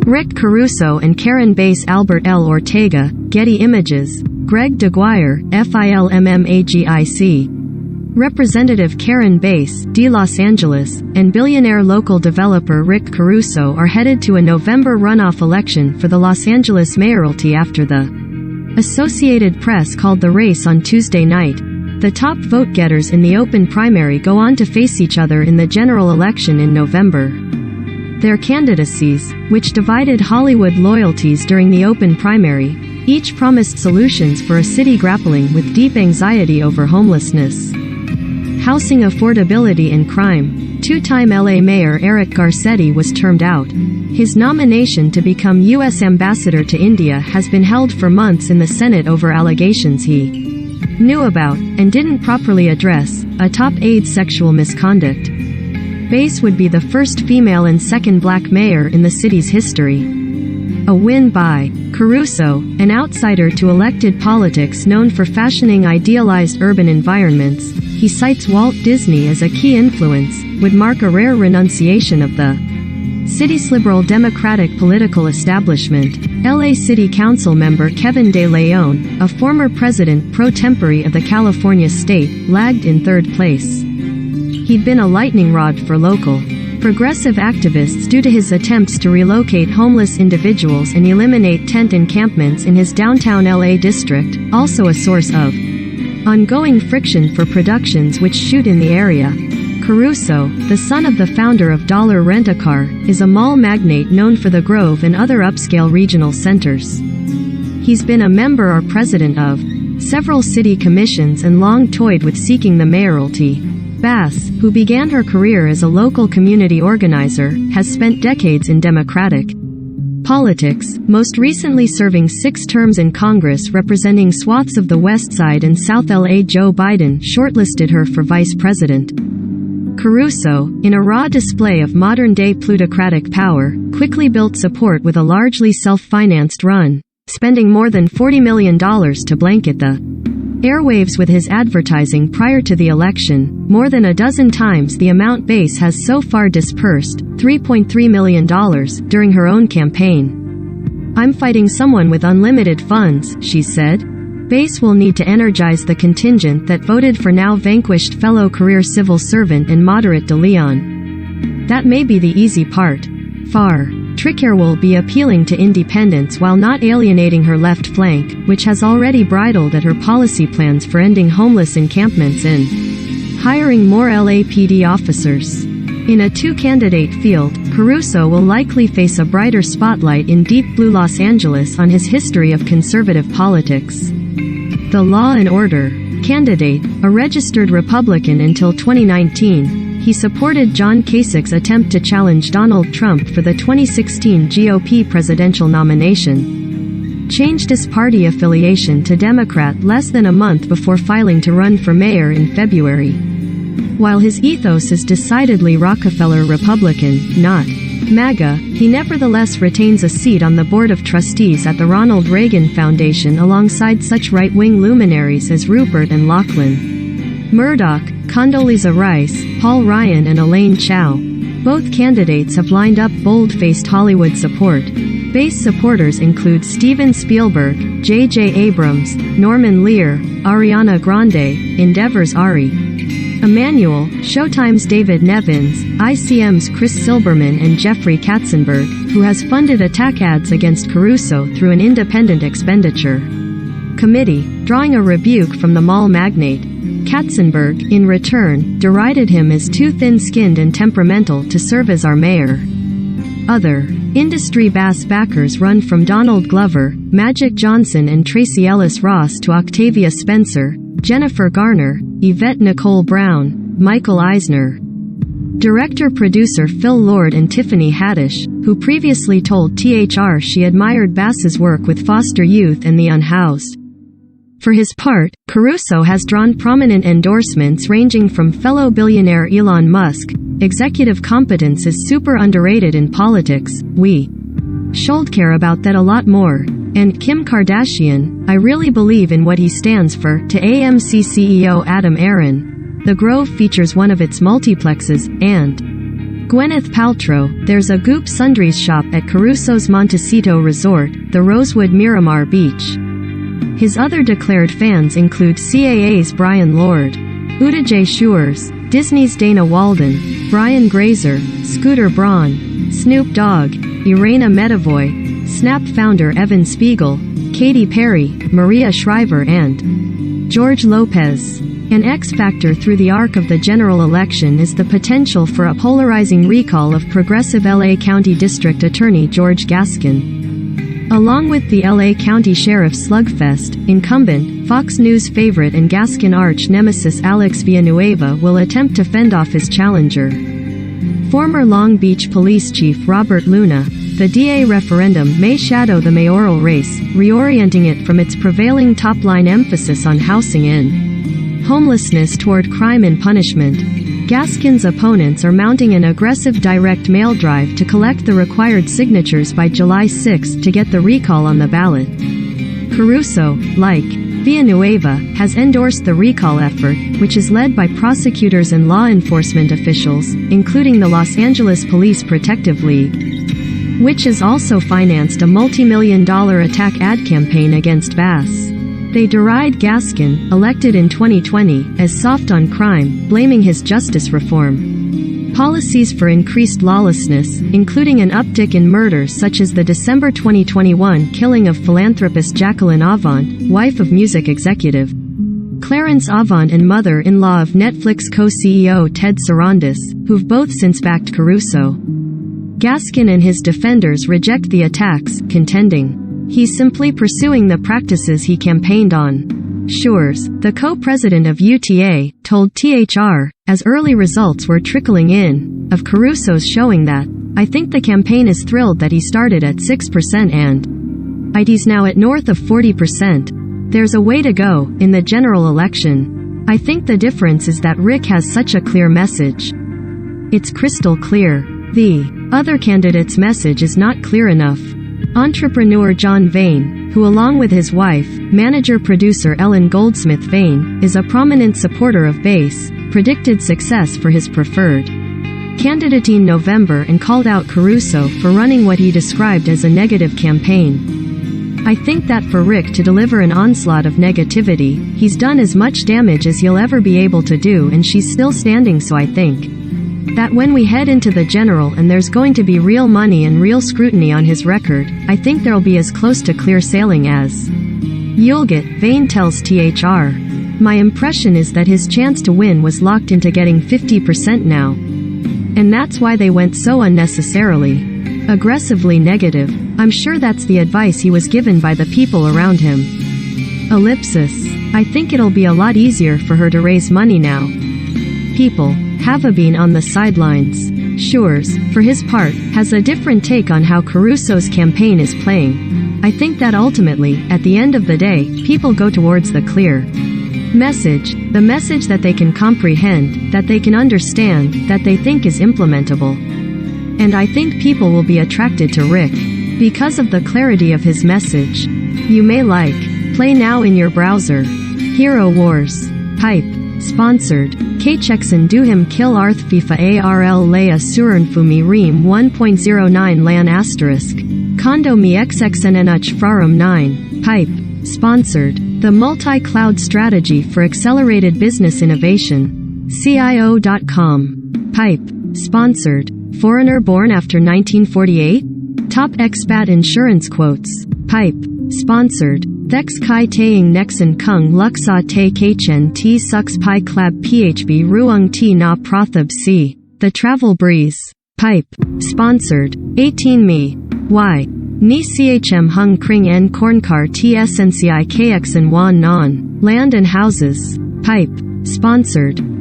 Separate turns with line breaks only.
Rick Caruso and Karen Bass. Albert L. Ortega, Getty Images. Greg DeGuire, FILMMAGIC. Representative Karen Bass, D. Los Angeles, and billionaire local developer Rick Caruso are headed to a November runoff election for the Los Angeles mayoralty after the Associated Press called the race on Tuesday night. The top vote-getters in the open primary go on to face each other in the general election in November. Their candidacies, which divided Hollywood loyalties during the open primary, each promised solutions for a city grappling with deep anxiety over homelessness, housing affordability and crime. Two-time LA Mayor Eric Garcetti was termed out. His nomination to become U.S. Ambassador to India has been held for months in the Senate over allegations he knew about, and didn't properly address, atop AIDS sexual misconduct. Bass would be the first female and second black mayor in the city's history. A win by Caruso, an outsider to elected politics known for fashioning idealized urban environments. He cites Walt Disney as a key influence, would mark a rare renunciation of the city's liberal democratic political establishment. LA City Council member Kevin De Leon, a former president pro tempore of the California state, lagged in third place. He'd been a lightning rod for local progressive activists due to his attempts to relocate homeless individuals and eliminate tent encampments in his downtown LA district, also a source of ongoing friction for productions which shoot in the area. Caruso, the son of the founder of Dollar Rent-A-Car, is a mall magnate known for the Grove and other upscale regional centers. He's been a member or president of several city commissions and long toyed with seeking the mayoralty. Bass, who began her career as a local community organizer, has spent decades in Democratic politics, most recently serving 6 terms in Congress representing swaths of the West Side and South LA. Joe Biden shortlisted her for vice president. Caruso, in a raw display of modern-day plutocratic power, quickly built support with a largely self-financed run, spending more than $40 million to blanket the airwaves with his advertising prior to the election, more than a dozen times the amount Bass has so far dispersed, $3.3 million, during her own campaign. "I'm fighting someone with unlimited funds," she said. Bass will need to energize the contingent that voted for now vanquished fellow career civil servant and moderate De Leon. That may be the easy part. Far trickier will be appealing to independents while not alienating her left flank, which has already bridled at her policy plans for ending homeless encampments and hiring more LAPD officers. In a 2-candidate field, Caruso will likely face a brighter spotlight in deep blue Los Angeles on his history of conservative politics. The Law and Order candidate, a registered Republican until 2019, he supported John Kasich's attempt to challenge Donald Trump for the 2016 GOP presidential nomination. Changed his party affiliation to Democrat less than a month before filing to run for mayor in February. While his ethos is decidedly Rockefeller Republican, not MAGA, he nevertheless retains a seat on the board of trustees at the Ronald Reagan Foundation alongside such right-wing luminaries as Rupert and Lachlan Murdoch, Condoleezza Rice, Paul Ryan and Elaine Chao. Both candidates have lined up bold-faced Hollywood support. Bass supporters include Steven Spielberg, J.J. Abrams, Norman Lear, Ariana Grande, Endeavor's Ari Emanuel, Showtime's David Nevins, ICM's Chris Silberman and Jeffrey Katzenberg, who has funded attack ads against Caruso through an independent expenditure committee, drawing a rebuke from the mall magnate. Katzenberg, in return, derided him as too thin-skinned and temperamental to serve as our mayor. Other industry Bass backers run from Donald Glover, Magic Johnson and Tracee Ellis Ross to Octavia Spencer, Jennifer Garner, Yvette Nicole Brown, Michael Eisner. Director-producer Phil Lord and Tiffany Haddish, who previously told THR she admired Bass's work with foster youth and the unhoused. For his part, Caruso has drawn prominent endorsements ranging from fellow billionaire Elon Musk, "Executive competence is super underrated in politics, we should care about that a lot more," and Kim Kardashian, "I really believe in what he stands for," to AMC CEO Adam Aron. The Grove features one of its multiplexes, and Gwyneth Paltrow, there's a Goop Sundries shop at Caruso's Montecito Resort, the Rosewood Miramar Beach. His other declared fans include CAA's Brian Lord, Uta J. Schurz, Disney's Dana Walden, Brian Grazer, Scooter Braun, Snoop Dogg, Irena Medavoy, Snap founder Evan Spiegel, Katy Perry, Maria Shriver and George Lopez. An X-factor through the arc of the general election is the potential for a polarizing recall of progressive LA County District Attorney George Gascon. Along with the LA County Sheriff slugfest, incumbent, Fox News favorite and Gascon arch nemesis Alex Villanueva will attempt to fend off his challenger. Former Long Beach Police Chief Robert Luna, the DA referendum may shadow the mayoral race, reorienting it from its prevailing top-line emphasis on housing and homelessness toward crime and punishment. Gascon's opponents are mounting an aggressive direct mail drive to collect the required signatures by July 6 to get the recall on the ballot. Caruso, like Villanueva, has endorsed the recall effort, which is led by prosecutors and law enforcement officials, including the Los Angeles Police Protective League, which has also financed a multi-million-dollar attack ad campaign against Bass. They deride Gascon, elected in 2020, as soft on crime, blaming his justice reform policies for increased lawlessness, including an uptick in murders such as the December 2021 killing of philanthropist Jacqueline Avant, wife of music executive Clarence Avant and mother-in-law of Netflix co-CEO Ted Sarandos, who've both since backed Caruso. Gascon and his defenders reject the attacks, contending he's simply pursuing the practices he campaigned on. Schurz, the co-president of UTA, told THR, as early results were trickling in, of Caruso's showing that, I think the campaign is thrilled that he started at 6% and ID's now at north of 40%. There's a way to go, in the general election. I think the difference is that Rick has such a clear message. It's crystal clear. The other candidate's message is not clear enough. Entrepreneur John Vane, who along with his wife, manager-producer Ellen Goldsmith Vane, is a prominent supporter of Bass, predicted success for his preferred candidate in November and called out Caruso for running what he described as a negative campaign. I think that for Rick to deliver an onslaught of negativity, he's done as much damage as he'll ever be able to do, and she's still standing, so I think that when we head into the general and there's going to be real money and real scrutiny on his record, I think there'll be as close to clear sailing as you'll get, Vane tells THR. My impression is that his chance to win was locked into getting 50% now. And that's why they went so unnecessarily aggressively negative. I'm sure that's the advice he was given by the people around him. Ellipsis. I think it'll be a lot easier for her to raise money now. People have been on the sidelines. Schurz, for his part, has a different take on how Caruso's campaign is playing. I think that ultimately, at the end of the day, people go towards the clear message, the message that they can comprehend, that they can understand, that they think is implementable. And I think people will be attracted to Rick because of the clarity of his message. You may like, play now in your browser. Hero Wars. Hype. Sponsored. Kchexen do him kill Arth FIFA ARL Leia Suranfumi Ream 1.09 LAN asterisk. Kondo mi xxnnh frarum 9. Pipe. Sponsored. The Multi-Cloud Strategy for Accelerated Business Innovation. CIO.com. Pipe. Sponsored. Foreigner born after 1948? Top expat insurance quotes. Pipe. Sponsored. Thex Kai Taing Nexen Kung Luxa Te Kchen T Sux Pi Clab PHB Ruung T Na Prothab C. The Travel Breeze. Pipe. Sponsored. 18 Me. Y. Ni Chm Hung Kring En Kornkar TSNCI KXN Wan Non. Land and Houses. Pipe. Sponsored.